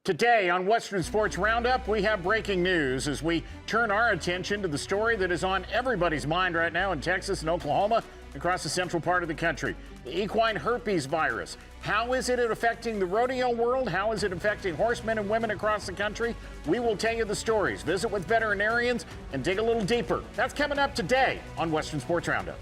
Today on Western Sports Roundup, we have breaking news as we turn our attention to the story that is on everybody's mind right now in Texas and Oklahoma, across the central part of the country. The equine herpes virus. How is it affecting the rodeo world? How is it affecting horsemen and women across the country? We will tell you the stories, visit with veterinarians, and dig a little deeper. That's coming up today on Western Sports Roundup.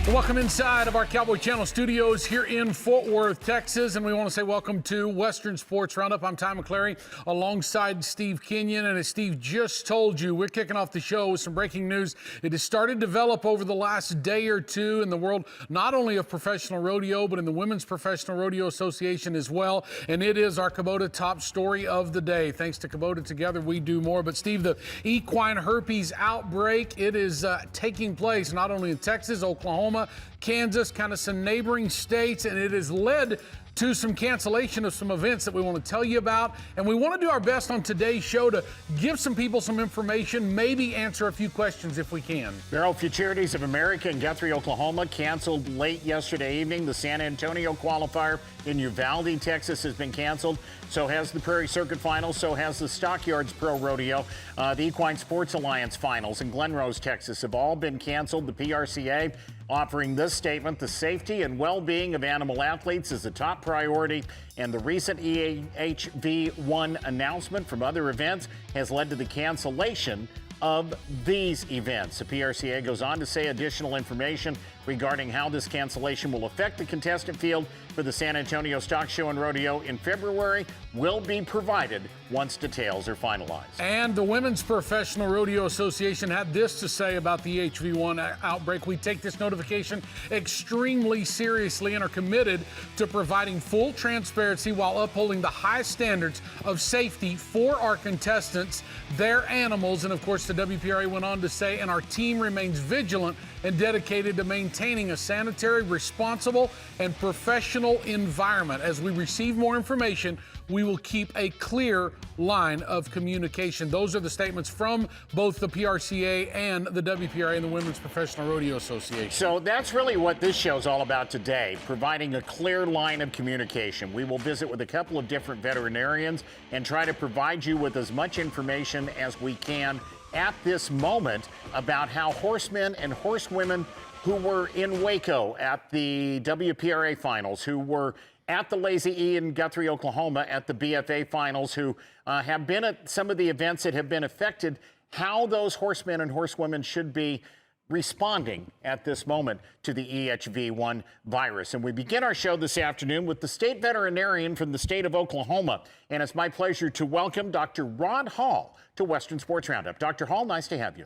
Welcome inside of our Cowboy Channel studios here in Fort Worth, Texas, and we want to say welcome to Western Sports Roundup. I'm Ty McClary alongside Steve Kenyon, and as Steve just told you, we're kicking off the show with some breaking news. It has started to develop over the last day or two in the world, not only of professional rodeo, but in the Women's Professional Rodeo Association as well, and it is our Kubota top story of the day. Thanks to Kubota, together we do more. But Steve, the equine herpes outbreak, it is taking place not only in Texas, Oklahoma, Kansas, kind of some neighboring states, and it has led to some cancellation of some events that we want to tell you about. And we want to do our best on today's show to give some people some information, maybe answer a few questions if we can. Barrel Futurities of America in Guthrie, Oklahoma canceled late yesterday evening. The San Antonio qualifier in Uvalde, Texas has been canceled. So has the Prairie Circuit Finals, so has the Stockyards Pro Rodeo. The Equine Sports Alliance Finals in Glen Rose, Texas have all been canceled. The PRCA offering this statement: the safety and well-being of animal athletes is a top priority, and the recent EHV1 announcement from other events has led to the cancellation of these events. The PRCA goes on to say additional information regarding how this cancellation will affect the contestant field for the San Antonio Stock Show and Rodeo in February will be provided once details are finalized. And the Women's Professional Rodeo Association had this to say about the EHV1 outbreak: we take this notification extremely seriously and are committed to providing full transparency while upholding the highest standards of safety for our contestants, their animals, and of course the WPRA went on to say, and our team remains vigilant and dedicated to maintaining a sanitary, responsible, and professional environment. As we receive more information, we will keep a clear line of communication. Those are the statements from both the PRCA and the WPRA and the Women's Professional Rodeo Association. So that's really what this show's all about today, providing a clear line of communication. We will visit with a couple of different veterinarians and try to provide you with as much information as we can at this moment about how horsemen and horsewomen who were in Waco at the WPRA finals, who were at the Lazy E in Guthrie, Oklahoma at the BFA finals, who have been at some of the events that have been affected, how those horsemen and horsewomen should be responding at this moment to the EHV1 virus. And we begin our show this afternoon with the state veterinarian from the state of Oklahoma. And it's my pleasure to welcome Dr. Rod Hall to Western Sports Roundup. Dr. Hall, nice to have you.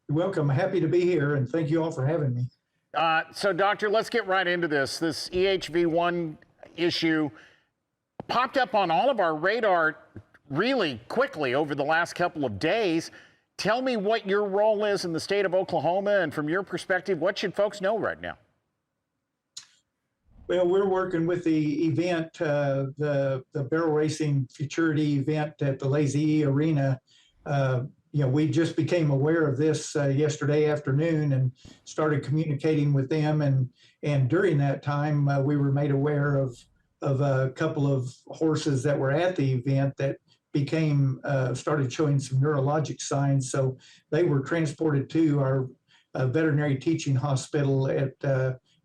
You're welcome. Happy to be here, and thank you all for having me. So, Doctor, let's get right into this. This EHV1 issue popped up on all of our radar really quickly over the last couple of days. Tell me what your role is in the state of Oklahoma, and from your perspective, what should folks know right now? Well, we're working with the event, the barrel racing futurity event at the Lazy E Arena. We just became aware of this yesterday afternoon and started communicating with them. And during that time, we were made aware of a couple of horses that were at the event that started showing some neurologic signs. So they were transported to our veterinary teaching hospital at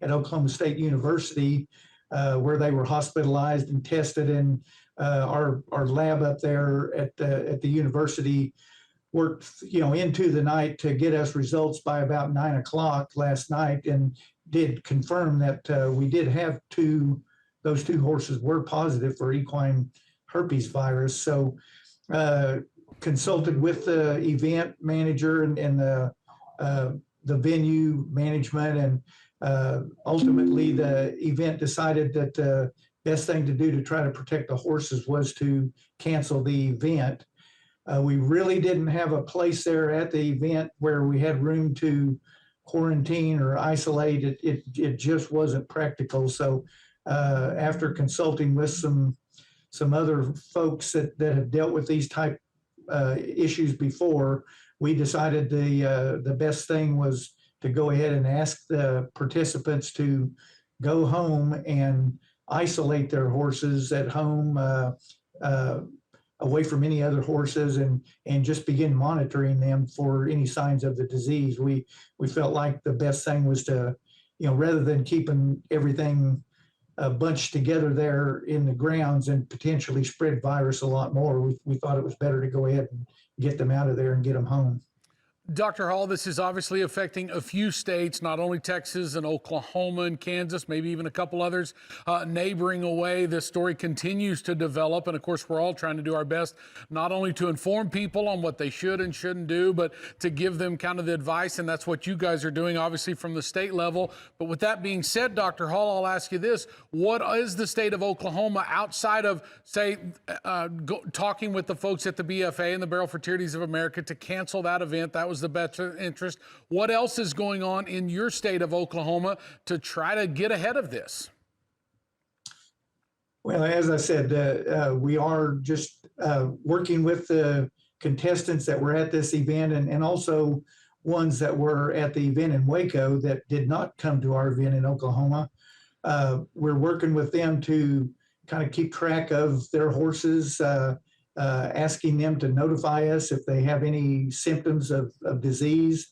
Oklahoma State University, where they were hospitalized and tested. And our lab up there at the university worked, into the night to get us results by about 9 o'clock last night, and did confirm that we did have those two horses were positive for equine herpes virus. So consulted with the event manager and the venue management, and ultimately the event decided that the best thing to do to try to protect the horses was to cancel the event. We really didn't have a place there at the event where we had room to quarantine or isolate. It just wasn't practical. So after consulting with some other folks that have dealt with these type issues before, we decided the best thing was to go ahead and ask the participants to go home and isolate their horses at home, away from any other horses, and just begin monitoring them for any signs of the disease. We felt like the best thing was to, rather than keeping everything bunched together there in the grounds and potentially spread virus a lot more, we thought it was better to go ahead and get them out of there and get them home. Dr. Hall, this is obviously affecting a few states, not only Texas and Oklahoma and Kansas, maybe even a couple others neighboring away. This story continues to develop. And of course, we're all trying to do our best, not only to inform people on what they should and shouldn't do, but to give them kind of the advice. And that's what you guys are doing, obviously, from the state level. But with that being said, Dr. Hall, I'll ask you this. What is the state of Oklahoma outside of, say, talking with the folks at the BFA and the Barrel Fraternities of America to cancel that event? That was the best interest. What else is going on in your state of Oklahoma to try to get ahead of this? Well, as I said, we are just working with the contestants that were at this event, and also ones that were at the event in Waco that did not come to our event in Oklahoma. We're working with them to kind of keep track of their horses, asking them to notify us if they have any symptoms of disease.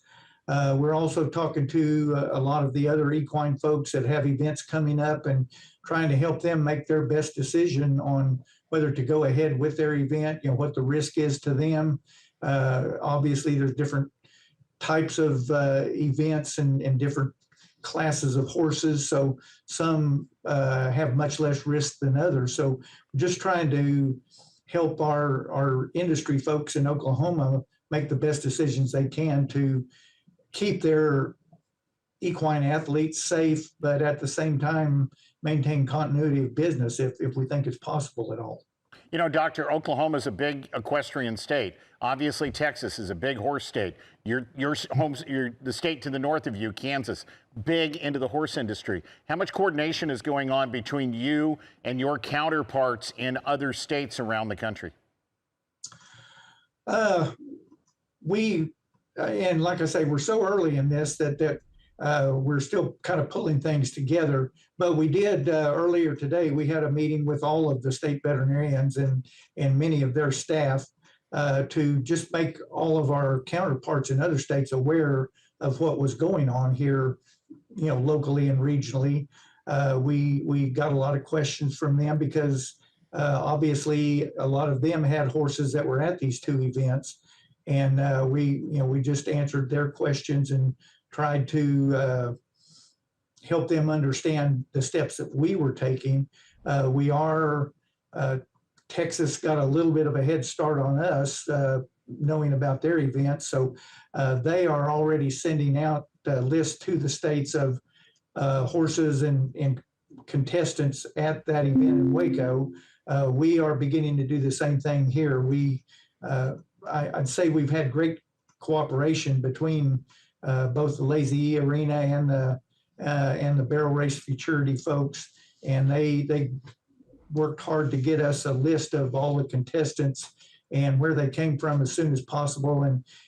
We're also talking to a lot of the other equine folks that have events coming up and trying to help them make their best decision on whether to go ahead with their event, what the risk is to them. Obviously, there's different types of events and different classes of horses. So some have much less risk than others. So we're just trying to help our industry folks in Oklahoma make the best decisions they can to keep their equine athletes safe, but at the same time, maintain continuity of business if we think it's possible at all. Doctor, Oklahoma is a big equestrian state. Obviously, Texas is a big horse state. Your the state to the north of you, Kansas, big into the horse industry. How much coordination is going on between you and your counterparts in other states around the country? And like I say, we're so early in this that we're still kind of pulling things together. But we did earlier today, we had a meeting with all of the state veterinarians and many of their staff to just make all of our counterparts in other states aware of what was going on here, locally and regionally. We got a lot of questions from them because obviously a lot of them had horses that were at these two events. And we just answered their questions and tried to help them understand the steps that we were taking. Texas got a little bit of a head start on us, knowing about their event. So they are already sending out a list to the states of horses and contestants at that event in Waco. We are beginning to do the same thing here. I'd say we've had great cooperation between both the Lazy E Arena and the Barrel Race Futurity folks, and they worked hard to get us a list of all the contestants and where they came from as soon as possible.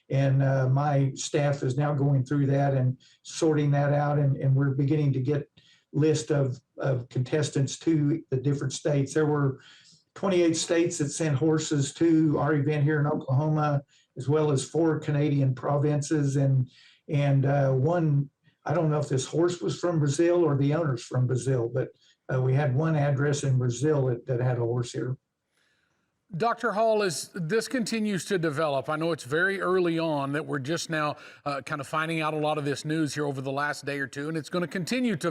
And my staff is now going through that and sorting that out, and we're beginning to get list of contestants to the different states. There were 28 states that sent horses to our event here in Oklahoma, as well as 4 Canadian provinces and one. I don't know if this horse was from Brazil or the owner's from Brazil, but we had one address in Brazil that had a horse here. Dr. Hall, as this continues to develop, I know it's very early on that we're just now kind of finding out a lot of this news here over the last day or two, and it's going to continue to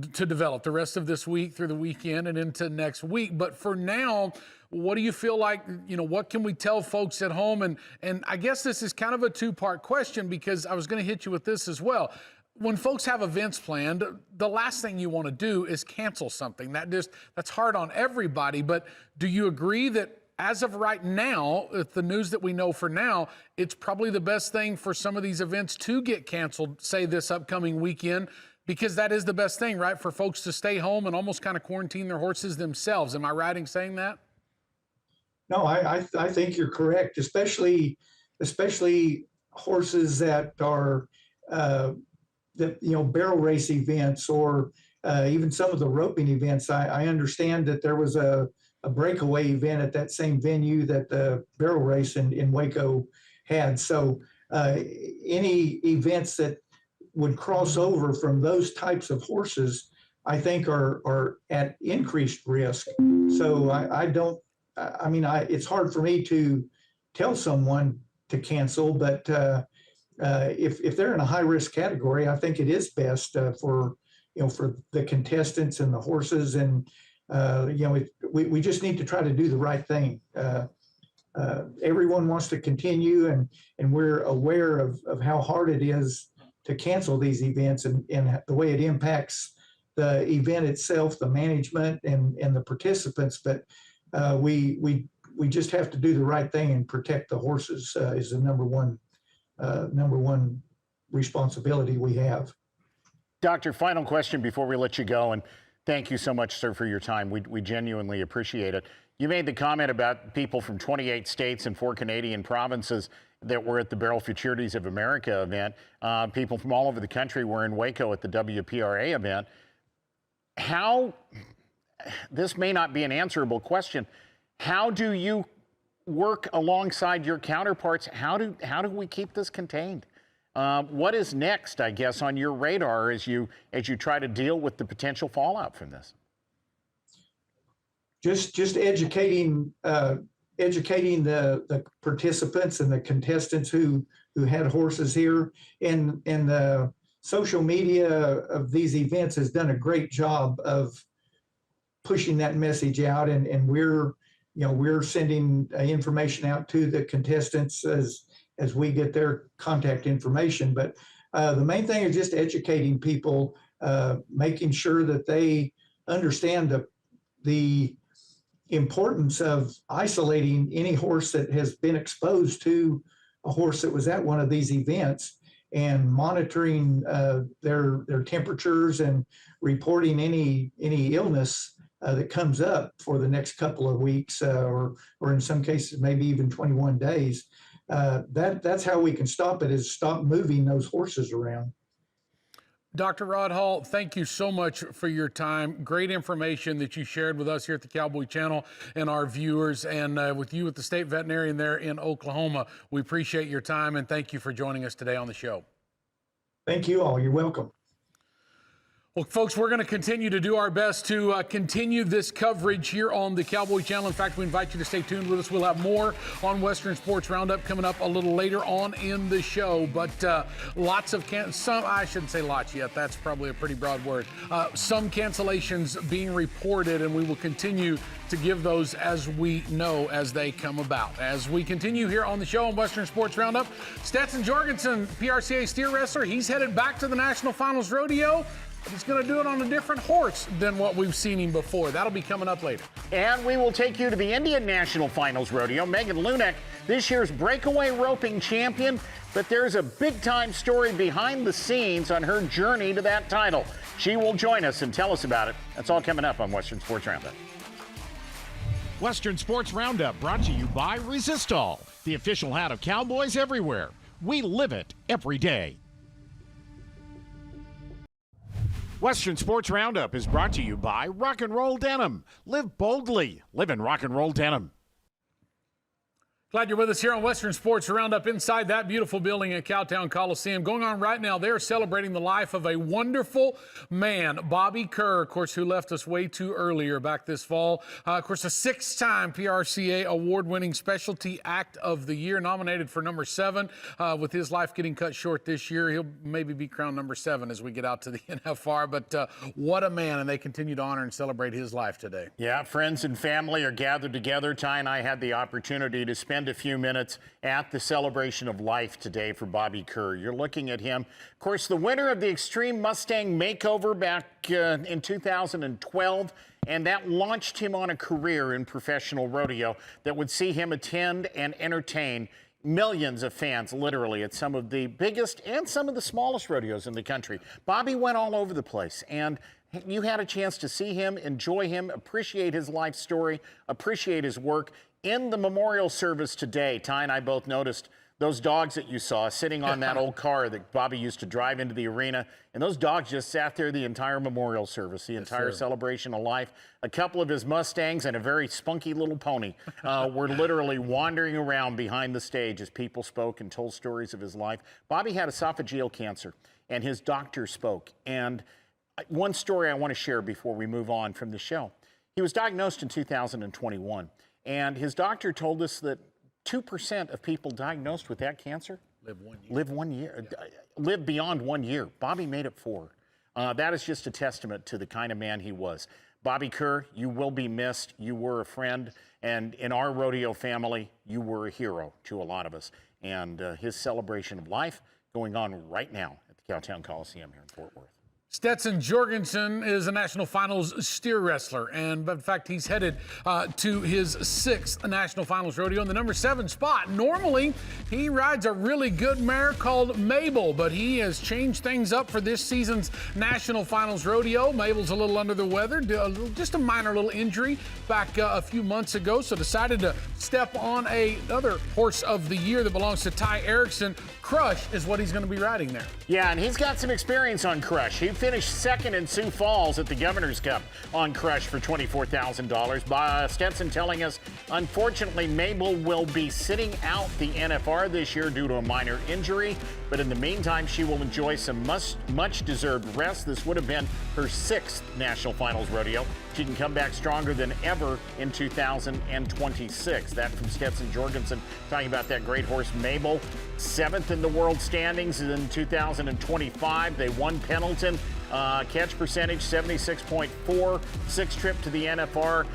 develop the rest of this week through the weekend and into next week. But for now, what do you feel like, what can we tell folks at home? And I guess this is kind of a two-part question, because I was going to hit you with this as well. When folks have events planned, the last thing you want to do is cancel something. That's hard on everybody. But do you agree that as of right now, with the news that we know for now, it's probably the best thing for some of these events to get canceled, say this upcoming weekend, because that is the best thing, right? For folks to stay home and almost kind of quarantine their horses themselves. Am I right in saying that? No, I think you're correct, especially horses that are barrel race events, or even some of the roping events. I understand that there was a breakaway event at that same venue that the barrel race in Waco had. So any events that would cross over from those types of horses, I think are at increased risk. So it's hard for me to tell someone to cancel, but if they're in a high risk category, I think it is best for the contestants and the horses, and we just need to try to do the right thing. Everyone wants to continue, and we're aware of how hard it is to cancel these events, and the way it impacts the event itself, the management, and the participants. But we just have to do the right thing and protect the horses is the number one responsibility we have. Doctor, final question before we let you go, and thank you so much, sir, for your time. We genuinely appreciate it. You made the comment about people from 28 states and 4 Canadian provinces that were at the Barrel Futurities of America event. People from all over the country were in Waco at the WPRA event. This may not be an answerable question. How do you work alongside your counterparts? How do we keep this contained? What is next, I guess, on your radar as you try to deal with the potential fallout from this? Just educating the participants and the contestants who had horses here, and the social media of these events has done a great job of pushing that message out, and we're sending information out to the contestants as we get their contact information. But the main thing is just educating people, making sure that they understand the importance of isolating any horse that has been exposed to a horse that was at one of these events, and monitoring their temperatures and reporting any illness that comes up for the next couple of weeks, or in some cases maybe even 21 days. That's how we can stop it, is stop moving those horses around. Dr. Rod Hall, thank you so much for your time. Great information that you shared with us here at the Cowboy Channel and our viewers, and with you at the State Veterinarian there in Oklahoma. We appreciate your time, and thank you for joining us today on the show. Thank you all. You're welcome. Well, folks, we're going to continue to do our best to continue this coverage here on the Cowboy Channel. In fact, we invite you to stay tuned with us. We'll have more on Western Sports Roundup coming up a little later on in the show. But lots of I shouldn't say lots yet. That's probably a pretty broad word. Some cancellations being reported, and we will continue to give those as we know as they come about. As we continue here on the show on Western Sports Roundup, Stetson Jorgensen, PRCA steer wrestler, he's headed back to the National Finals Rodeo. He's going to do it on a different horse than what we've seen him before. That'll be coming up later. And we will take you to the Indian National Finals Rodeo. Megan Lunak, this year's breakaway roping champion, but there's a big-time story behind the scenes on her journey to that title. She will join us and tell us about it. That's all coming up on Western Sports Roundup. Western Sports Roundup brought to you by Resistol, the official hat of cowboys everywhere. We live it every day. Western Sports Roundup is brought to you by Rock and Roll Denim. Live boldly. Live in rock and roll denim. Glad you're with us here on Western Sports Roundup inside that beautiful building at Cowtown Coliseum. Going on right now, they're celebrating the life of a wonderful man, Bobby Kerr, of course, who left us way too earlier back this fall. Of course, a 6-time PRCA award-winning Specialty Act of the Year, nominated for number 7. With his life getting cut short this year, he'll maybe be crowned number 7 as we get out to the NFR. But what a man, and they continue to honor and celebrate his life today. Yeah, friends and family are gathered together. Ty and I had the opportunity to spend a few minutes at the celebration of life today for Bobby Kerr. You're looking at him, of course, the winner of the Extreme Mustang Makeover back in 2012, and that launched him on a career in professional rodeo that would see him attend and entertain millions of fans, literally, at some of the biggest and some of the smallest rodeos in the country. Bobby went all over the place, and you had a chance to see him, enjoy him, appreciate his life story, appreciate his work. In the memorial service today, Ty and I both noticed those dogs that you saw sitting on that old car that Bobby used to drive into the arena, and those dogs just sat there the entire memorial service, the entire celebration of life. A couple of his Mustangs and a very spunky little pony were literally wandering around behind the stage as people spoke and told stories of his life. Bobby had esophageal cancer, and his doctor spoke. And one story I want to share before we move on from the show. He was diagnosed in 2021, and his doctor told us that 2% of people diagnosed with that cancer live beyond 1 year. Bobby made it 4. That is just a testament to the kind of man he was. Bobby Kerr, you will be missed. You were a friend, and in our rodeo family, you were a hero to a lot of us. And his celebration of life going on right now at the Cowtown Coliseum here in Fort Worth. Stetson Jorgensen is a national finals steer wrestler, and in fact, he's headed to his 6th national finals rodeo in the number 7 spot. Normally, he rides a really good mare called Mabel, but he has changed things up for this season's national finals rodeo. Mabel's a little under the weather, just a minor little injury back a few months ago, so decided to step on another horse of the year that belongs to Ty Erickson. Crush is what he's going to be riding there. Yeah, and he's got some experience on Crush. He finished 2nd in Sioux Falls at the Governor's Cup on Crush for $24,000. Stetson telling us, unfortunately, Mabel will be sitting out the NFR this year due to a minor injury, but in the meantime, she will enjoy some much-deserved rest. This would have been her 6th National Finals rodeo. She can come back stronger than ever in 2026. That from Stetson Jorgensen, talking about that great horse, Mabel. 7th in the world standings in 2025. They won Pendleton. Catch percentage 76.4. 6th trip to the NFR.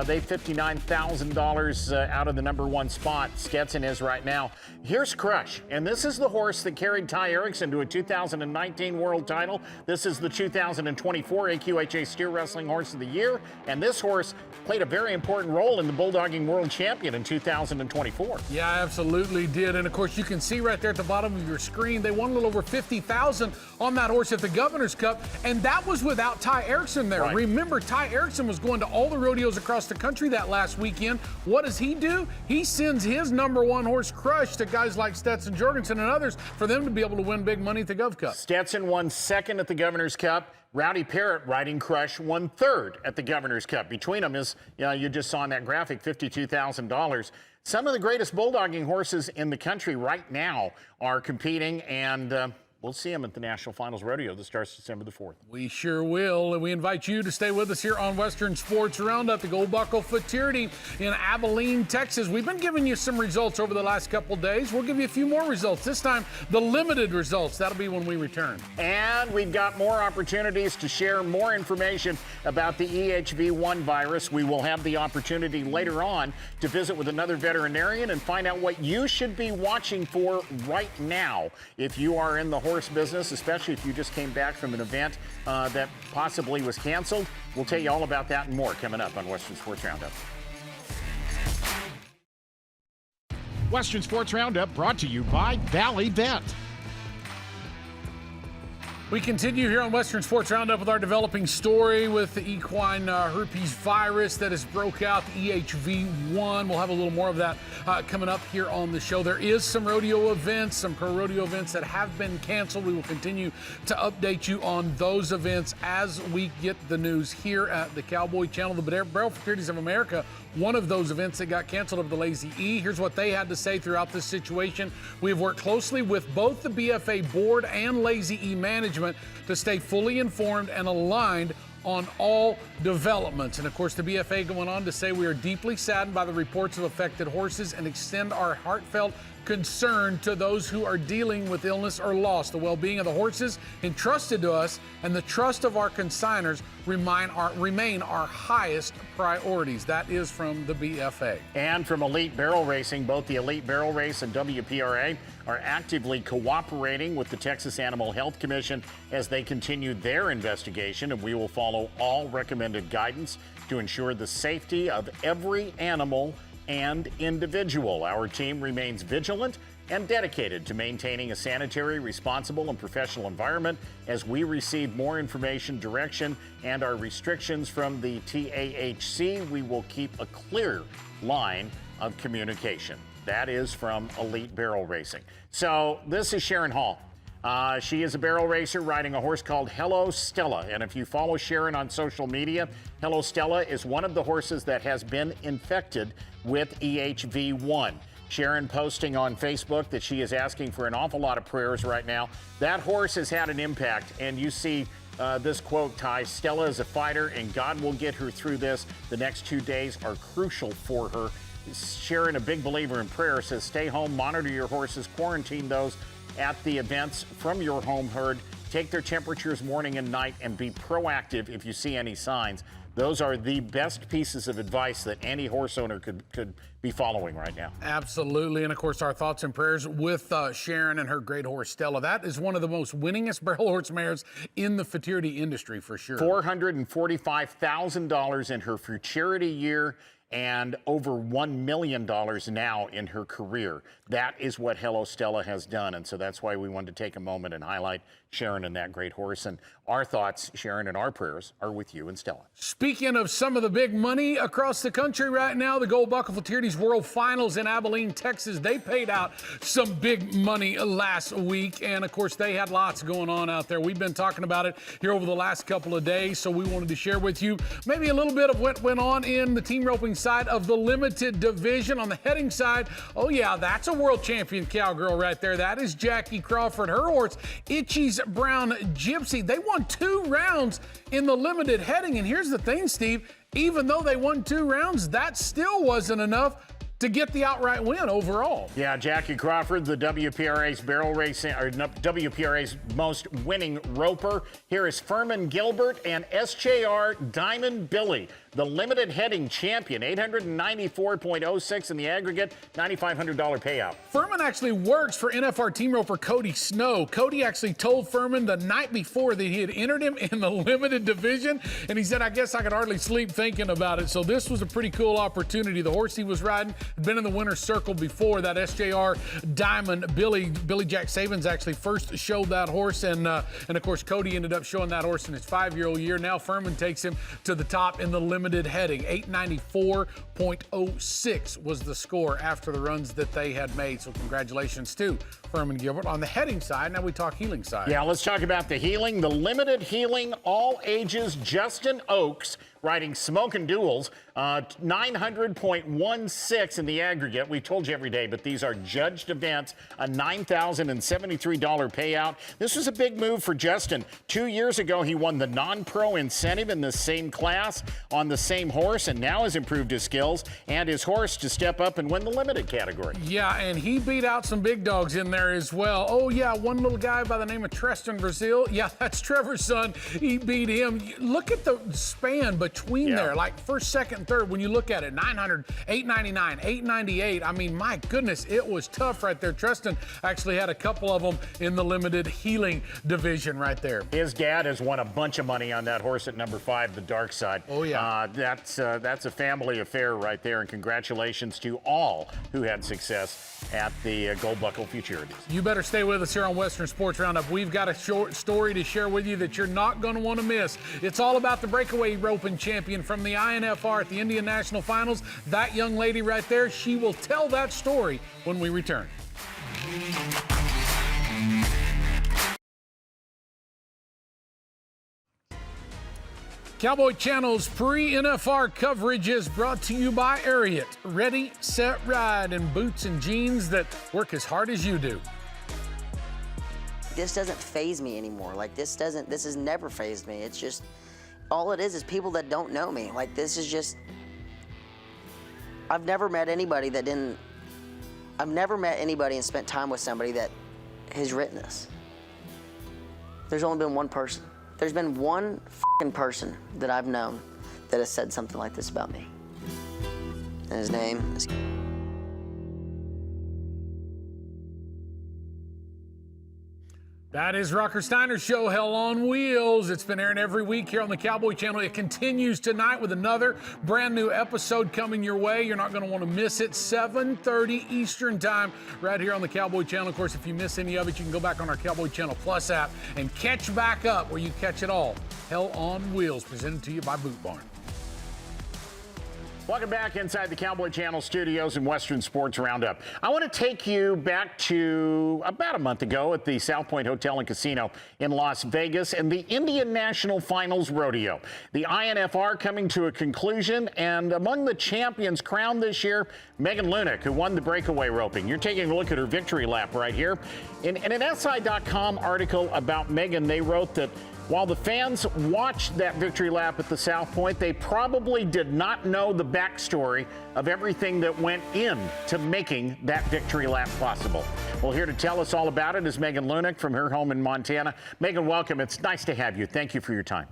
They $59,000 out of the number 1 spot. Stetson is right now. Here's Crush, and this is the horse that carried Ty Erickson to a 2019 world title. This is the 2024 AQHA Steer Wrestling Horse of the Year, and this horse played a very important role in the Bulldogging World Champion in 2024. Yeah, absolutely did. And of course, you can see right there at the bottom of your screen, they won a little over $50,000 on that horse at the Governor's Cup, and that was without Ty Erickson there. Right. Remember, Ty Erickson was going to all the rodeos across the country that last weekend. What does he do? He sends his number 1 horse, Crush, to guys like Stetson Jorgensen and others for them to be able to win big money at the Gov Cup. Stetson won 2nd at the Governor's Cup. Rowdy Parrott riding Crush won 3rd at the Governor's Cup. Between them is, you just saw in that graphic, $52,000. Some of the greatest bulldogging horses in the country right now are competing, and we'll see them at the National Finals Rodeo that starts December the 4th. We sure will, and we invite you to stay with us here on Western Sports Roundup, the Gold Buckle Futurity in Abilene, Texas. We've been giving you some results over the last couple days. We'll give you a few more results. This time, the limited results. That'll be when we return. And we've got more opportunities to share more information about the EHV1 virus. We will have the opportunity later on to visit with another veterinarian and find out what you should be watching for right now if you are in the horse business, especially if you just came back from an event that possibly was canceled. We'll tell you all about that and more coming up on Western Sports Roundup. Western Sports Roundup brought to you by Valley Vet. We continue here on Western Sports Roundup with our developing story with the equine herpes virus that has broke out, the EHV1. We'll have a little more of that coming up here on the show. There is some rodeo events, some pro rodeo events that have been canceled. We will continue to update you on those events as we get the news here at the Cowboy Channel. The Barrel Fraternities of America, one of those events that got canceled over the Lazy E. Here's what they had to say throughout this situation. We have worked closely with both the BFA board and Lazy E management to stay fully informed and aligned on all developments. And of course, the BFA going on to say we are deeply saddened by the reports of affected horses and extend our heartfelt concern to those who are dealing with illness or loss. The well-being of the horses entrusted to us and the trust of our consignors remain our highest priorities. That is from the BFA. And from Elite Barrel Racing, both the Elite Barrel Race and WPRA are actively cooperating with the Texas Animal Health Commission as they continue their investigation, and we will follow all recommended guidance to ensure the safety of every animal and individual. Our team remains vigilant and dedicated to maintaining a sanitary, responsible, and professional environment. As we receive more information, direction, and our restrictions from the TAHC, we will keep a clear line of communication. That is from Elite Barrel Racing. So this is Sharon Hall. She is a barrel racer riding a horse called Hello Stella. And if you follow Sharon on social media, Hello Stella is one of the horses that has been infected with EHV1. Sharon posting on Facebook that she is asking for an awful lot of prayers right now. That horse has had an impact, and you see this quote, Ty, Stella is a fighter, and God will get her through this. The next 2 days are crucial for her. Sharon, a big believer in prayer, says stay home, monitor your horses, quarantine those at the events from your home herd, take their temperatures morning and night, and be proactive if you see any signs. Those are the best pieces of advice that any horse owner could be following right now. Absolutely. And of course, our thoughts and prayers with Sharon and her great horse, Stella. That is one of the most winningest barrel horse mares in the futurity industry for sure. $445,000 in her futurity year and over $1 million now in her career. That is what Hello Stella has done, and so that's why we wanted to take a moment and highlight Sharon and that great horse. And our thoughts, Sharon, and our prayers are with you and Stella. Speaking of some of the big money across the country right now, the Gold Buckle Futurity's World Finals in Abilene, Texas, they paid out some big money last week, and of course they had lots going on out there. We've been talking about it here over the last couple of days, so we wanted to share with you maybe a little bit of what went on in the team roping side of the limited division. On the heading side, oh yeah, that's a world champion cowgirl right there. That is Jackie Crawford. Her horse, Itchy's Brown Gypsy. They won 2 rounds in the limited heading, and here's the thing, Steve, even though they won 2 rounds, that still wasn't enough to get the outright win overall. Yeah, Jackie Crawford, the WPRA's barrel racing, or WPRA's most winning roper. Here is Furman Gilbert and SJR Diamond Billy, the limited heading champion, 894.06 in the aggregate, $9,500 payout. Furman actually works for NFR team roper Cody Snow. Cody actually told Furman the night before that he had entered him in the limited division, and he said, I guess I could hardly sleep thinking about it. So this was a pretty cool opportunity. The horse he was riding had been in the winner's circle before. That SJR Diamond Billy Jack Sabins actually first showed that horse, and of course Cody ended up showing that horse in his 5-year-old year. Now Furman takes him to the top in the limited heading. 894.06 was the score after the runs that they had made. So congratulations to Furman Gilbert. On the heading side, now we talk healing side. Yeah, let's talk about the healing. The limited healing, all ages, Justin Oaks riding Smokin' Duels, 900.16 in the aggregate. We told you every day, but these are judged events, a $9,073 payout. This was a big move for Justin. 2 years ago, he won the non-pro incentive in the same class on the same horse, and now has improved his skills and his horse to step up and win the limited category. Yeah, and he beat out some big dogs in there as well. Oh yeah, one little guy by the name of Tristan Brazil. Yeah, that's Trevor's son. He beat him. Look at the span between there, like first, second, third. When you look at it, 900, 899, 898. I mean, my goodness, it was tough right there. Tristan actually had a couple of them in the limited healing division right there. His dad has won a bunch of money on that horse at number 5, the Dark Side. Oh yeah, that's a family affair right there, and congratulations to all who had success at the Gold Buckle Futurities. You better stay with us here on Western Sports Roundup. We've got a short story to share with you that you're not going to want to miss. It's all about the breakaway roping champion from the INFR at the Indian National Finals. That young lady right there, she will tell that story when we return. Cowboy Channel's pre-NFR coverage is brought to you by Ariat. Ready, set, ride in boots and jeans that work as hard as you do. This doesn't faze me anymore. Like this has never fazed me. It's just, all it is people that don't know me. Like this is just, I've never met anybody and spent time with somebody that has written this. There's only been one person. There's been one f***ing person that I've known that has said something like this about me. And his name is... That is Rocker Steiner's show, Hell on Wheels. It's been airing every week here on the Cowboy Channel. It continues tonight with another brand new episode coming your way. You're not going to want to miss it. 7:30 Eastern time right here on the Cowboy Channel. Of course, if you miss any of it, you can go back on our Cowboy Channel Plus app and catch back up where you catch it all. Hell on Wheels, presented to you by Boot Barn. Welcome back inside the Cowboy Channel studios in Western Sports Roundup. I want to take you back to about a month ago at the South Point Hotel and Casino in Las Vegas and the Indian National Finals Rodeo. The INFR coming to a conclusion, and among the champions crowned this year, Megan Lunak, who won the breakaway roping. You're taking a look at her victory lap right here. In an SI.com article about Megan, they wrote that while the fans watched that victory lap at the South Point, they probably did not know the backstory of everything that went into making that victory lap possible. Well, here to tell us all about it is Megan Lunak from her home in Montana. Megan, welcome. It's nice to have you. Thank you for your time.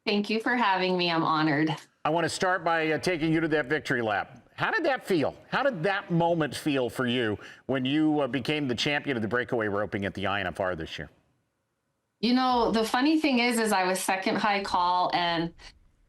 Thank you for having me. I'm honored. I want to start by taking you to that victory lap. How did that feel? How did that moment feel for you when you became the champion of the breakaway roping at the INFR this year? You know, the funny thing is I was second high call, and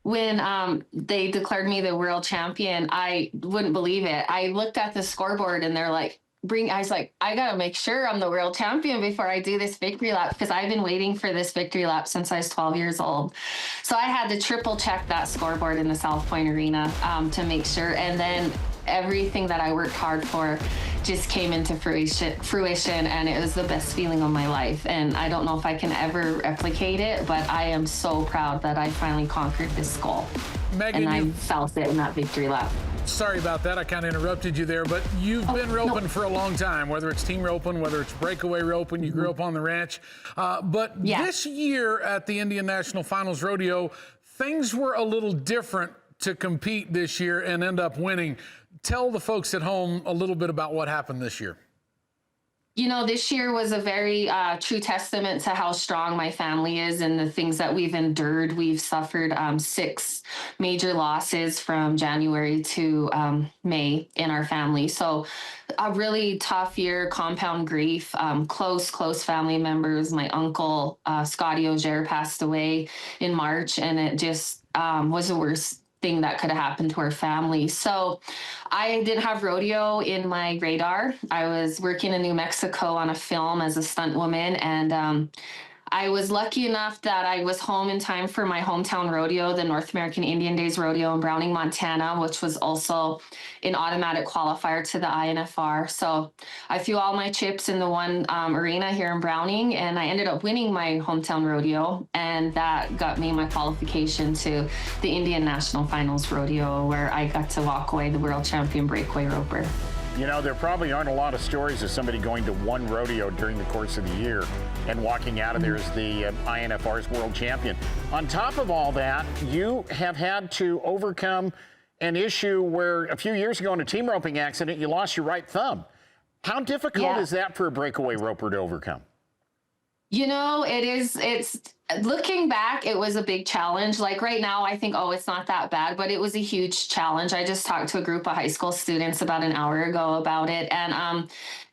when they declared me the world champion, I wouldn't believe it. I looked at the scoreboard and they're like, I was like, I got to make sure I'm the world champion before I do this victory lap, because I've been waiting for this victory lap since I was 12 years old. So I had to triple check that scoreboard in the South Point Arena to make sure. And then everything that I worked hard for just came into fruition, and it was the best feeling of my life. And I don't know if I can ever replicate it, but I am so proud that I finally conquered this goal. Megan, and I felt it in that victory lap. Sorry about that. I kind of interrupted you there, but you've been roping for a long time, whether it's team roping, whether it's breakaway roping. You grew up on the ranch. But this year at the Indian National Finals Rodeo, things were a little different to compete this year and end up winning. Tell the folks at home a little bit about what happened this year. You know, this year was a very true testament to how strong my family is and the things that we've endured. We've suffered 6 major losses from January to May in our family. So a really tough year, compound grief, close family members. My uncle, Scotty Auger, passed away in March, and it just was the worst thing that could have happened to our family. So I didn't have rodeo in my radar. I was working in New Mexico on a film as a stunt woman, and I was lucky enough that I was home in time for my hometown rodeo, the North American Indian Days Rodeo in Browning, Montana, which was also an automatic qualifier to the INFR. So I threw all my chips in the one arena here in Browning, and I ended up winning my hometown rodeo, and that got me my qualification to the Indian National Finals Rodeo, where I got to walk away the world champion breakaway roper. You know, there probably aren't a lot of stories of somebody going to one rodeo during the course of the year and walking out of there as the INFR's world champion. On top of all that, you have had to overcome an issue where a few years ago in a team roping accident, you lost your right thumb. How difficult is that for a breakaway roper to overcome? You know, it's looking back, it was a big challenge. Like right now, I think, oh, it's not that bad, but it was a huge challenge. I just talked to a group of high school students about an hour ago about it. And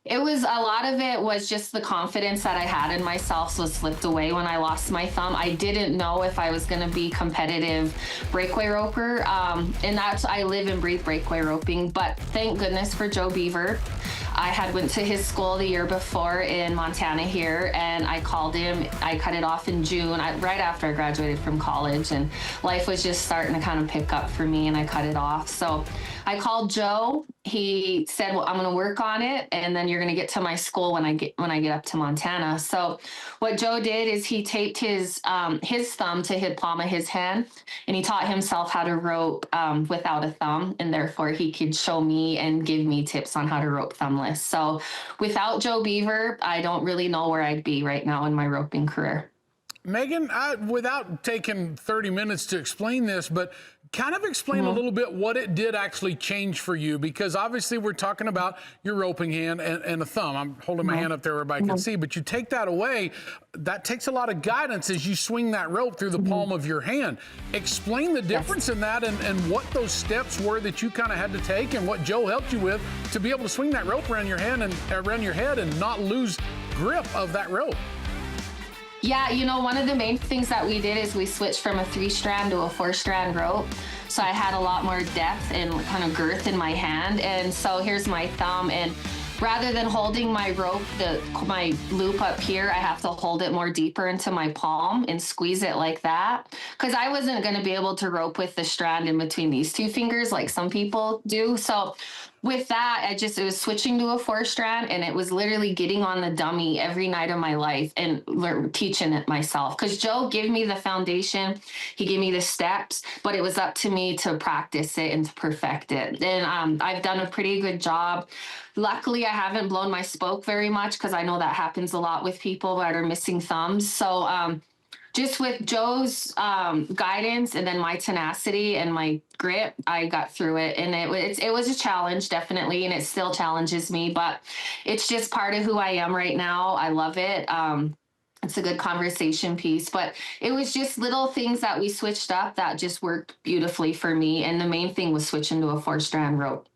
it was, a lot of it was just the confidence that I had in myself was slipped away when I lost my thumb. I didn't know if I was going to be competitive breakaway roper. And that's, I live and breathe breakaway roping, but thank goodness for Joe Beaver. I had went to his school the year before in Montana here, and I called him. I cut it off in June, right after I graduated from college, and life was just starting to kind of pick up for me, and I cut it off. So I called Joe. He said, well, I'm going to work on it, and then you're going to get to my school when I get up to Montana. So what Joe did is he taped his thumb to the palm of his hand, and he taught himself how to rope without a thumb, and therefore he could show me and give me tips on how to rope thumbless. So without Joe Beaver, I don't really know where I'd be right now in my roping career. Megan, without taking 30 minutes to explain this, but kind of explain a little bit what it did actually change for you, because obviously we're talking about your roping hand and a thumb. I'm holding my hand up there where everybody can see, but you take that away, that takes a lot of guidance as you swing that rope through the palm of your hand. Explain the difference in that and what those steps were that you kind of had to take and what Joe helped you with to be able to swing that rope around your hand and around your head and not lose grip of that rope. Yeah, you know, one of the main things that we did is we switched from a 3-strand to a 4-strand rope. So I had a lot more depth and kind of girth in my hand. And so here's my thumb. And rather than holding my rope, my loop up here, I have to hold it more deeper into my palm and squeeze it like that. Because I wasn't going to be able to rope with the strand in between these two fingers like some people do. So with that, it was switching to a 4-strand, and it was literally getting on the dummy every night of my life and teaching it myself. Because Joe gave me the foundation, he gave me the steps, but it was up to me to practice it and to perfect it. And I've done a pretty good job. Luckily, I haven't blown my spoke very much, because I know that happens a lot with people that are missing thumbs. So just with Joe's guidance and then my tenacity and my grit, I got through it. And it was a challenge, definitely, and it still challenges me, but it's just part of who I am right now. I love it. It's a good conversation piece, but it was just little things that we switched up that just worked beautifully for me. And the main thing was switching to a 4-strand rope.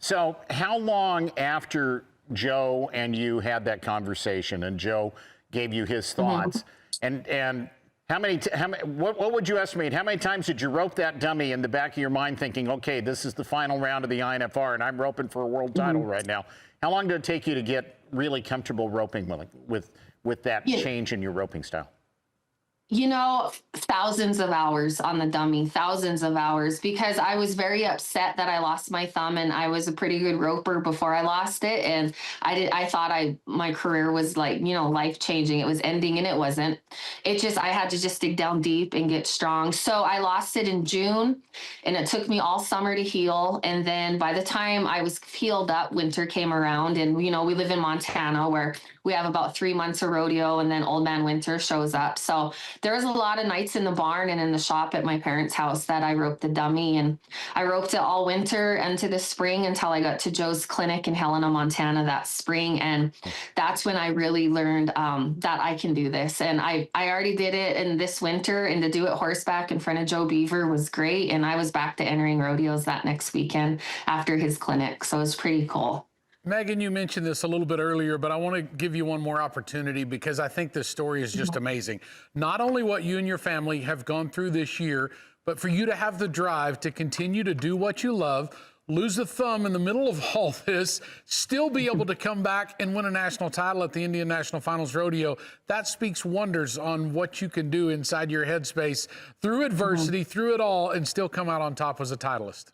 So how long after Joe and you had that conversation and Joe gave you his thoughts, and what would you estimate? How many times did you rope that dummy in the back of your mind thinking, okay, this is the final round of the INFR and I'm roping for a world title right now? How long did it take you to get really comfortable roping with that change in your roping style? You know, thousands of hours on the dummy, thousands of hours, because I was very upset that I lost my thumb, and I was a pretty good roper before I lost it. And I thought my career was like, life changing. It was ending, and it wasn't. I had to just dig down deep and get strong. So I lost it in June, and it took me all summer to heal. And then by the time I was healed up, winter came around, and, we live in Montana where we have about 3 months of rodeo, and then Old Man Winter shows up. So there was a lot of nights in the barn and in the shop at my parents' house that I roped the dummy, and I roped it all winter into the spring until I got to Joe's clinic in Helena, Montana that spring. And that's when I really learned that I can do this. And I already did it in this winter, and to do it horseback in front of Joe Beaver was great. And I was back to entering rodeos that next weekend after his clinic. So it was pretty cool. Megan, you mentioned this a little bit earlier, but I want to give you one more opportunity, because I think this story is just amazing. Not only what you and your family have gone through this year, but for you to have the drive to continue to do what you love, lose a thumb in the middle of all this, still be able to come back and win a national title at the Indian National Finals Rodeo. That speaks wonders on what you can do inside your headspace through adversity, through it all, and still come out on top as a titleist.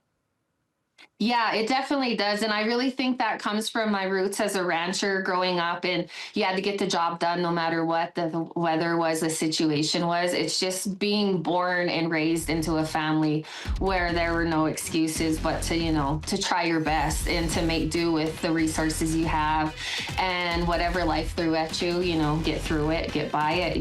Yeah, it definitely does. And I really think that comes from my roots as a rancher growing up, and you had to get the job done no matter what the weather was, the situation was. It's just being born and raised into a family where there were no excuses but to try your best and to make do with the resources you have, and whatever life threw at you, get through it, get by it.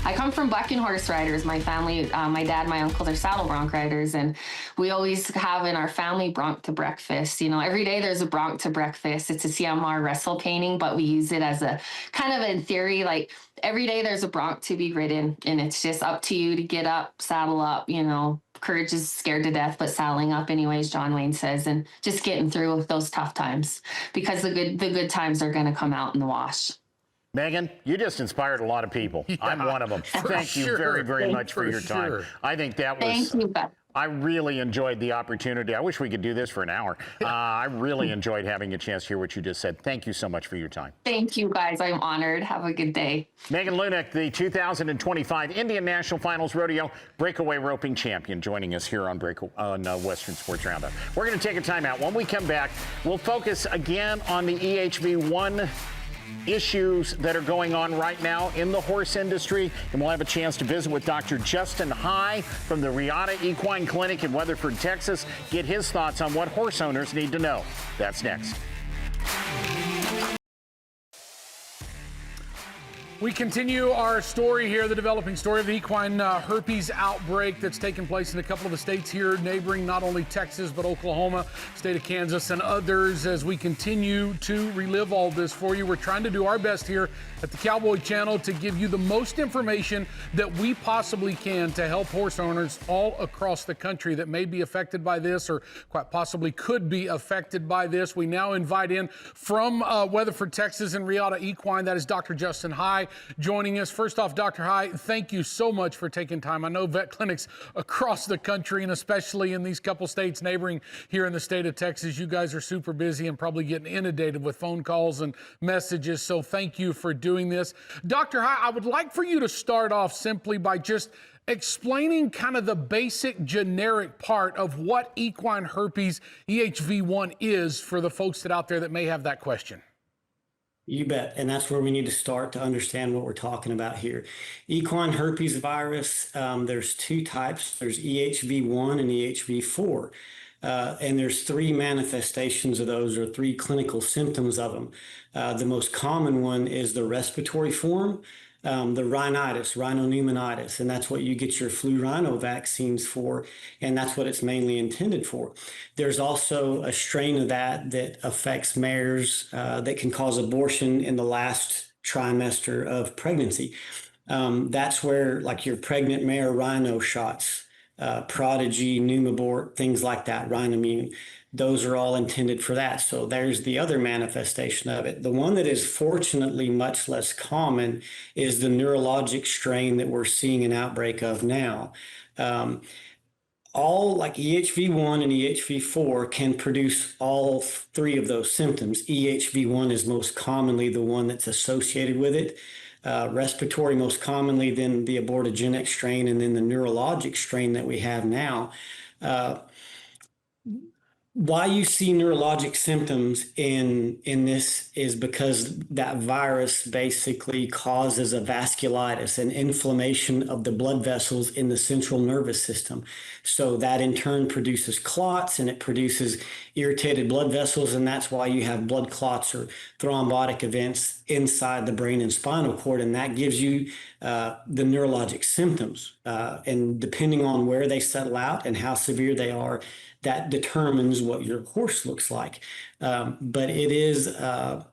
I come from bucking horse riders. My family, my dad, my uncle, they're saddle bronc riders, and we always have in our family bronc to breakfast. Every day there's a bronc to breakfast. It's a CMR wrestle painting, but we use it as a kind of in theory, like every day there's a bronc to be ridden, and it's just up to you to get up, saddle up. Courage is scared to death, but saddling up anyways, John Wayne says, and just getting through those tough times, because the good times are going to come out in the wash. Megan, you just inspired a lot of people. Yeah, I'm one of them. Thank you very, very much for your time. I think that was... Thank you, Beth. I really enjoyed the opportunity. I wish we could do this for an hour. I really enjoyed having a chance to hear what you just said. Thank you so much for your time. Thank you, guys. I'm honored. Have a good day. Megan Lunak, the 2025 Indian National Finals Rodeo breakaway roping champion, joining us here on Western Sports Roundup. We're going to take a timeout. When we come back, we'll focus again on the EHV1 issues that are going on right now in the horse industry, and we'll have a chance to visit with Dr. Justin High from the Rodeo Equine Clinic in Weatherford, Texas, get his thoughts on what horse owners need to know. That's next. We continue our story here, the developing story of the equine herpes outbreak that's taken place in a couple of the states here neighboring not only Texas, but Oklahoma, state of Kansas, and others. As we continue to relive all this for you, we're trying to do our best here at the Cowboy Channel to give you the most information that we possibly can to help horse owners all across the country that may be affected by this, or quite possibly could be affected by this. We now invite in from Weatherford, Texas, and Rodeo Equine, that is Dr. Justin High. joining us. First off, Dr. High, thank you so much for taking time. I know vet clinics across the country, and especially in these couple states neighboring here in the state of Texas, you guys are super busy and probably getting inundated with phone calls and messages. So thank you for doing this. Dr. High, I would like for you to start off simply by just explaining kind of the basic generic part of what equine herpes EHV1 is for the folks that out there that may have that question. You bet. And that's where we need to start to understand what we're talking about here. Equine herpes virus, there's two types. There's EHV1 and EHV4. And there's three manifestations of those, or three clinical symptoms of them. The most common one is the respiratory form, the rhinitis, rhinopneumonitis, and that's what you get your flu rhino vaccines for, and that's what it's mainly intended for. There's also a strain of that affects mares that can cause abortion in the last trimester of pregnancy. That's where, like, your pregnant mare rhino shots, Prodigy, Pneumabort, things like that, Rhinomune, those are all intended for that. So there's the other manifestation of it. The one that is fortunately much less common is the neurologic strain that we're seeing an outbreak of now. All, like EHV1 and EHV4, can produce all three of those symptoms. EHV1 is most commonly the one that's associated with it. Respiratory most commonly, then the abortogenic strain, and then the neurologic strain that we have now. Why you see neurologic symptoms in this is because that virus basically causes a vasculitis, an inflammation of the blood vessels in the central nervous system. So that in turn produces clots, and it produces irritated blood vessels, and that's why you have blood clots or thrombotic events inside the brain and spinal cord, and that gives you the neurologic symptoms. And depending on where they settle out and how severe they are, that determines what your horse looks like. But it is a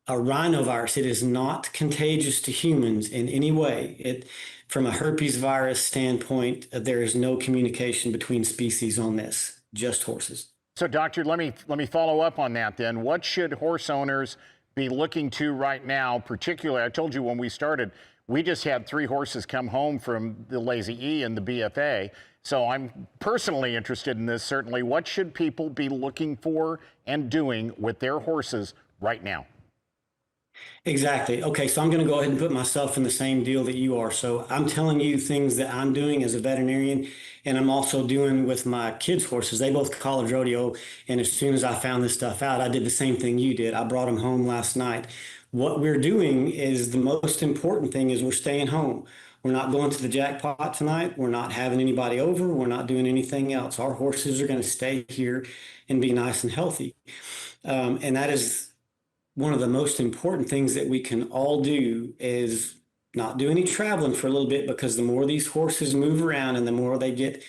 rhinovirus. It is not contagious to humans in any way. From a herpes virus standpoint, there is no communication between species on this, just horses. So, doctor, let me follow up on that then. What should horse owners be looking to right now? Particularly, I told you when we started, we just had 3 horses come home from the Lazy E and the BFA. So I'm personally interested in this, certainly. What should people be looking for and doing with their horses right now? Exactly. Okay, so I'm going to go ahead and put myself in the same deal that you are. So I'm telling you things that I'm doing as a veterinarian, and I'm also doing with my kids' horses. They both college rodeo, and as soon as I found this stuff out, I did the same thing you did. I brought them home last night. What we're doing is, the most important thing is we're staying home. We're not going to the jackpot tonight. We're not having anybody over. We're not doing anything else. Our horses are going to stay here and be nice and healthy. And that is one of the most important things that we can all do, is not do any traveling for a little bit, because the more these horses move around and the more they get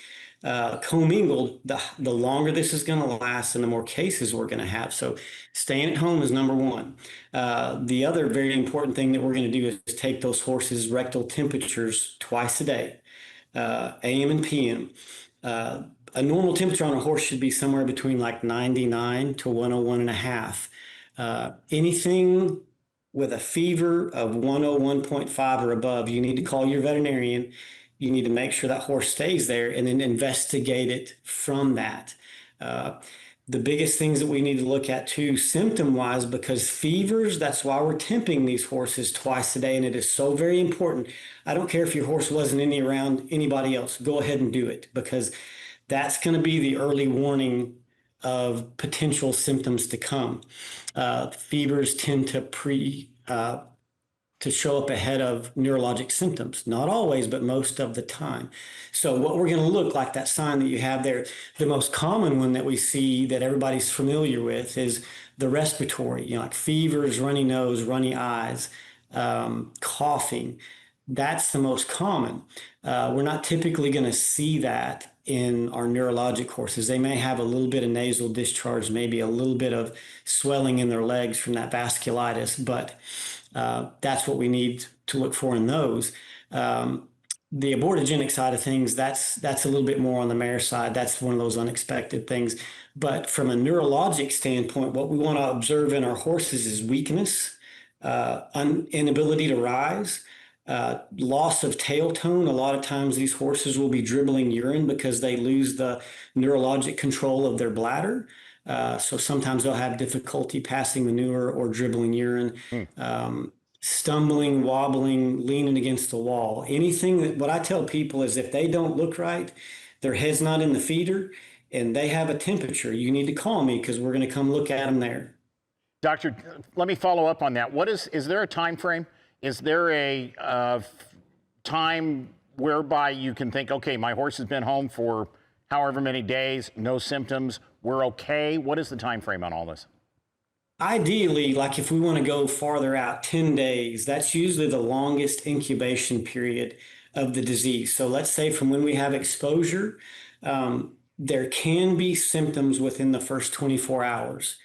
commingled, the longer this is going to last and the more cases we're going to have. So staying at home is number one. The other very important thing that we're going to do is take those horses' rectal temperatures twice a day, AM and PM. A normal temperature on a horse should be somewhere between like 99 to 101.5. Anything with a fever of 101.5 or above, you need to call your veterinarian. You need to make sure that horse stays there, and then investigate it from that. The biggest things that we need to look at too, symptom-wise, because fevers, that's why we're temping these horses twice a day, and it is so very important. I don't care if your horse wasn't around anybody else, go ahead and do it, because that's going to be the early warning of potential symptoms to come. Fevers tend to show up ahead of neurologic symptoms. Not always, but most of the time. So what we're going to look like, that sign that you have there, the most common one that we see that everybody's familiar with is the respiratory, like fevers, runny nose, runny eyes, coughing. That's the most common. We're not typically going to see that in our neurologic horses. They may have a little bit of nasal discharge, maybe a little bit of swelling in their legs from that vasculitis, but that's what we need to look for in those. The abortogenic side of things, that's a little bit more on the mare side. That's one of those unexpected things. But from a neurologic standpoint, what we want to observe in our horses is weakness, inability to rise, loss of tail tone. A lot of times these horses will be dribbling urine because they lose the neurologic control of their bladder. So sometimes they'll have difficulty passing manure or dribbling urine, stumbling, wobbling, leaning against the wall. Anything that, what I tell people is if they don't look right, their head's not in the feeder, and they have a temperature, you need to call me because we're going to come look at them there. Doctor, let me follow up on that. Is there a time frame? Is there a time whereby you can think, okay, my horse has been home for however many days, no symptoms, we're okay? What is the time frame on all this? Ideally, like if we want to go farther out, 10 days, that's usually the longest incubation period of the disease. So let's say from when we have exposure, there can be symptoms within the first 24 hours.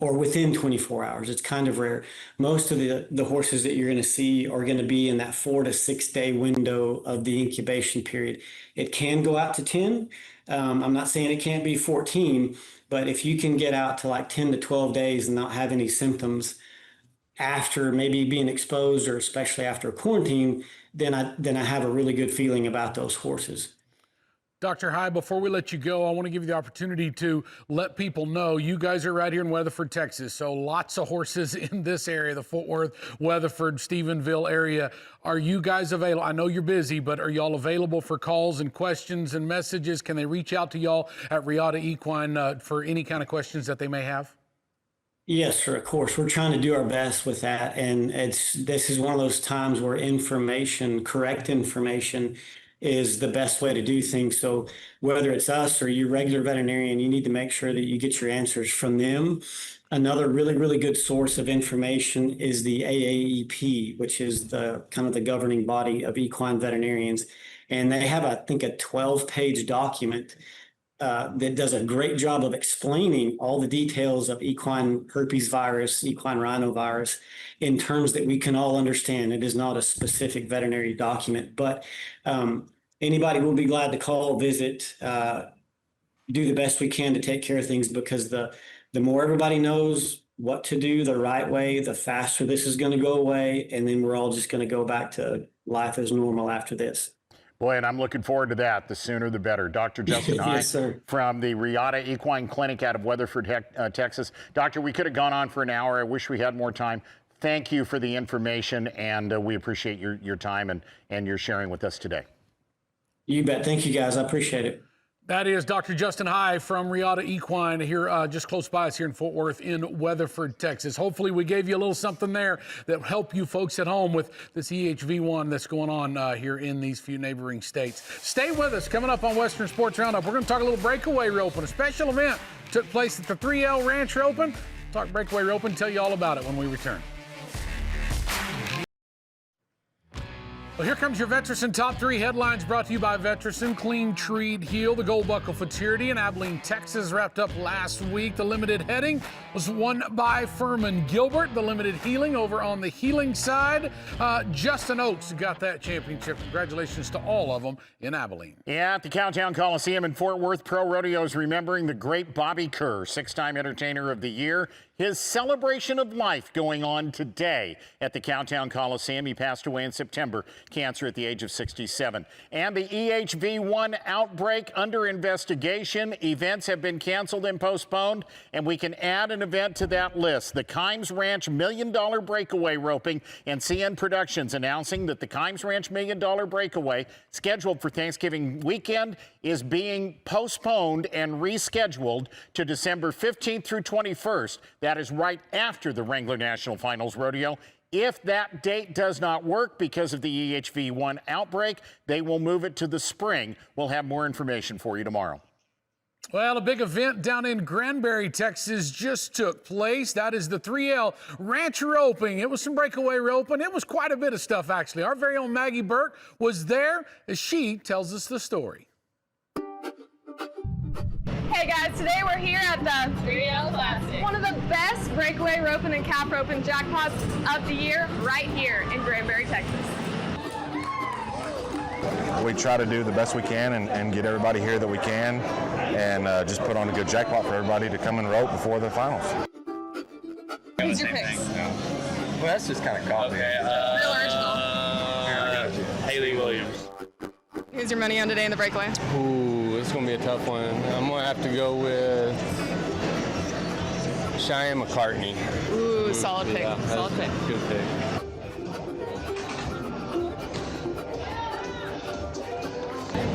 Or within 24 hours. It's kind of rare. Most of the horses that you're going to see are going to be in that 4 to 6 day window of the incubation period. It can go out to 10. I'm not saying it can't be 14, but if you can get out to like 10 to 12 days and not have any symptoms after maybe being exposed, or especially after quarantine, then I have a really good feeling about those horses. Dr. High, before we let you go, I want to give you the opportunity to let people know you guys are right here in Weatherford, Texas. So lots of horses in this area, the Fort Worth, Weatherford, Stephenville area. Are you guys available? I know you're busy, but are y'all available for calls and questions and messages? Can they reach out to y'all at Rodeo Equine for any kind of questions that they may have? Yes, sir. Of course, we're trying to do our best with that. And this is one of those times where correct information is the best way to do things. So whether it's us or your regular veterinarian, you need to make sure that you get your answers from them. Another really, really good source of information is the AAEP, which is the kind of the governing body of equine veterinarians. And they have, I think, a 12-page document that does a great job of explaining all the details of equine herpes virus, equine rhinovirus, in terms that we can all understand. It is not a specific veterinary document, but anybody will be glad to call, visit, do the best we can to take care of things, because the more everybody knows what to do the right way, the faster this is going to go away, and then we're all just going to go back to life as normal after this. Boy, and I'm looking forward to that. The sooner the better. Dr. Justin High from the Rodeo Equine Clinic out of Weatherford, Texas. Doctor, we could have gone on for an hour. I wish we had more time. Thank you for the information, and we appreciate your time and your sharing with us today. You bet. Thank you, guys. I appreciate it. That is Dr. Justin High from Rodeo Equine here just close by us here in Fort Worth in Weatherford, Texas. Hopefully we gave you a little something there that will help you folks at home with this EHV1 that's going on here in these few neighboring states. Stay with us. Coming up on Western Sports Roundup, we're going to talk a little breakaway roping. A special event took place at the 3L Ranch Open. Talk breakaway roping, tell you all about it when we return. Well, here comes your Vetericen Top 3 headlines brought to you by Vetericen. Clean, treat, heal. The Gold Buckle Futurity in Abilene, Texas wrapped up last week. The limited heading was won by Furman Gilbert. The limited healing over on the healing side. Justin Oaks got that championship. Congratulations to all of them in Abilene. Yeah, at the Cowtown Coliseum in Fort Worth, Pro Rodeos remembering the great Bobby Kerr, 6-time Entertainer of the Year. His celebration of life going on today at the Cowtown Coliseum. He passed away in September, cancer at the age of 67. And the EHV1 outbreak under investigation. Events have been canceled and postponed, and we can add an event to that list. The Kimes Ranch $1 Million Breakaway Roping, and CN Productions announcing that the Kimes Ranch $1 Million Breakaway, scheduled for Thanksgiving weekend, is being postponed and rescheduled to December 15th through 21st. That is right after the Wrangler National Finals Rodeo. If that date does not work because of the EHV1 outbreak, they will move it to the spring. We'll have more information for you tomorrow. Well, a big event down in Granbury, Texas just took place. That is the 3L Ranch Roping. It was some breakaway roping. It was quite a bit of stuff, actually. Our very own Maggie Burke was there as she tells us the story. Hey guys, today we're here at the 3L Classic. One of the best breakaway roping and calf roping jackpots of the year right here in Granbury, Texas. We try to do the best we can and get everybody here that we can, and just put on a good jackpot for everybody to come and rope before the finals. Who's your pick? Well, that's just kind of common. Okay. Real original. Haley Williams. Who's your money on today in the breakaway? Ooh, it's going to be a tough one. I'm going to have to go with Cheyenne McCartney. Ooh, solid pick. Yeah, Solid pick. Good pick.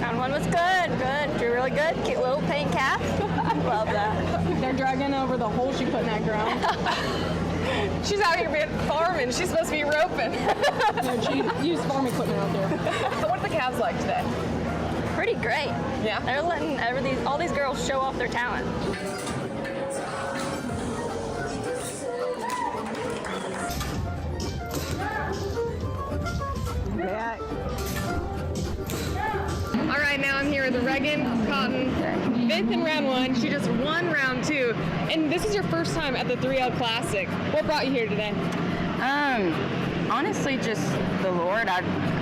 Round one was good. Drew really good. Cute little paint calf. Love that. They're dragging over the hole she put in that ground. She's out here being farming. She's supposed to be roping. No, she used farm equipment out there. So what are the calves like today? Pretty great. Yeah. They're letting all these girls show off their talent. Yeah. All right, now I'm here with Megan Cotton, 5th in round 1. She just won round 2, and this is your first time at the 3L Classic. What brought you here today? Honestly, just the Lord.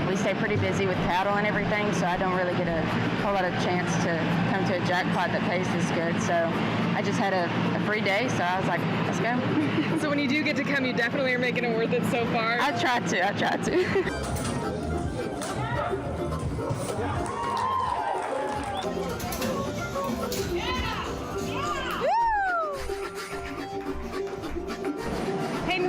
We stay pretty busy with cattle and everything, so I don't really get a whole lot of chance to come to a jackpot that pays this good. So I just had a free day, so I was like, let's go. So when you do get to come, you definitely are making it worth it so far? I tried to.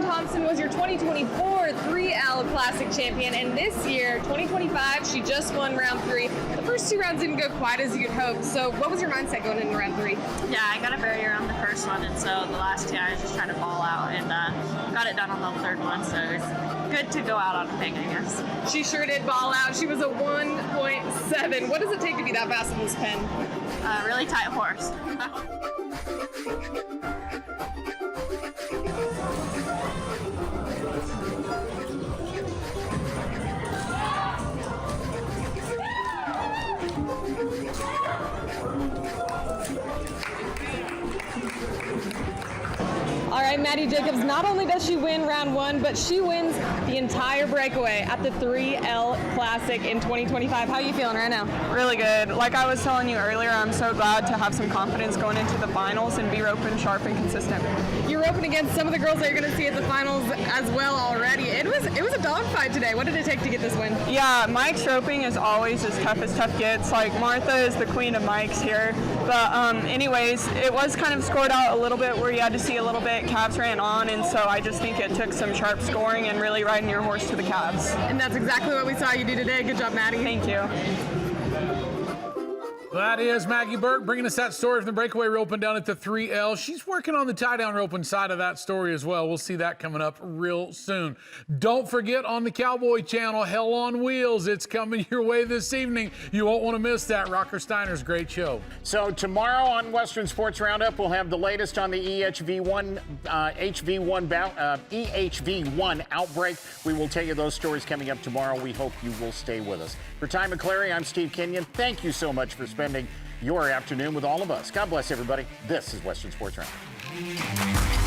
Thompson was your 2024 3L Classic champion, and this year, 2025, she just won round 3. The first 2 rounds didn't go quite as you'd hoped, so what was your mindset going into round 3? Yeah, I got a barrier on the first one, and so the last 2 I was just trying to ball out, and got it done on the third one, so it was good to go out on a bang, I guess. She sure did ball out. She was a 1.7. What does it take to be that fast in this pen? Really tight horse. All right, Maddie Jacobs, not only does she win round 1, but she wins the entire breakaway at the 3L Classic in 2025. How are you feeling right now? Really good. Like I was telling you earlier, I'm so glad to have some confidence going into the finals and be roping sharp and consistent. You're roping against some of the girls that you're going to see at the finals as well already. It was a dogfight today. What did it take to get this win? Yeah, Mike's roping is always as tough gets. Like Martha is the queen of Mike's here. But anyways, it was kind of scored out a little bit where you had to see a little bit. Calves ran on, and so I just think it took some sharp scoring and really riding your horse to the calves. And that's exactly what we saw you do today. Good job, Maddie. Thank you. That is Maggie Burke bringing us that story from the breakaway roping down at the 3L. She's working on the tie-down roping side of that story as well. We'll see that coming up real soon. Don't forget on the Cowboy Channel, Hell on Wheels. It's coming your way this evening. You won't want to miss that. Rocker Steiner's great show. So tomorrow on Western Sports Roundup, we'll have the latest on the EHV1 outbreak. We will tell you those stories coming up tomorrow. We hope you will stay with us. For Ty McClary, I'm Steve Kenyon. Thank you so much for spending your afternoon with all of us. God bless everybody. This is Western Sports Roundup.